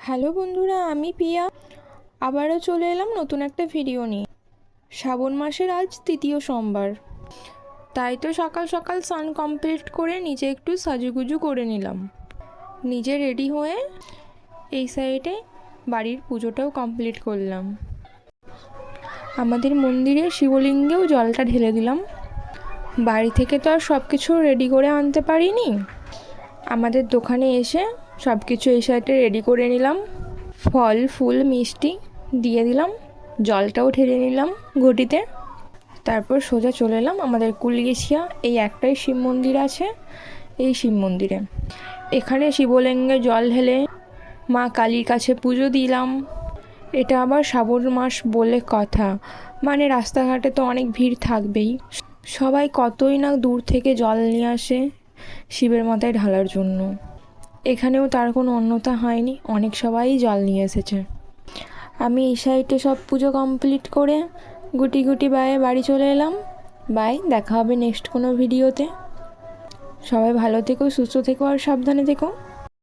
Hello বন্ধুরা, আমি পিয়া আবারও চলে এলাম নতুন একটা ভিডিও নিয়ে। শ্রাবণ মাসের আজ তৃতীয় সোমবার, তাই তো সকাল সকাল স্নান কমপ্লিট করে নিজে একটু সাজুগুজু করে নিলাম। নিজে রেডি হয়ে এই সাইডে বাড়ির পুজোটাও কমপ্লিট করলাম। আমাদের মন্দিরে শিবলিঙ্গেও জলটা ঢেলে দিলাম। বাড়ি থেকে তো আর সব কিছু রেডি করে আনতে পারিনি, আমাদের দোকানে এসে সব কিছু এই সাইডে রেডি করে নিলাম। ফল ফুল মিষ্টি দিয়ে দিলাম, জলটাও ঢেলে নিলাম ঘটিতে। তারপর সোজা চলে এলাম আমাদের কুলগেছিয়া এই একটাই শিব মন্দির আছে, এই শিব মন্দিরে। এখানে শিবলিঙ্গে জল ঢেলে মা কালীর কাছে পুজো দিলাম। এটা আবার শ্রাবণ মাস বলে কথা, মানে রাস্তাঘাটে তো অনেক ভিড় থাকবেই, সবাই কতই না দূর থেকে জল নিয়ে আসে শিবের মাথায় ঢালার জন্য। এখানেও তার কোনো অন্যথা হয়নি, অনেক সবাই জল নিয়ে এসেছে। আমি এই সাইডে সব পুজো কমপ্লিট করে গুটি গুটি বায়ে বাড়ি চলে এলাম। বাই, দেখা হবে নেক্সট কোনো ভিডিওতে। সবাই ভালো থেকো, সুস্থ থেকো আর সাবধানে থেকো।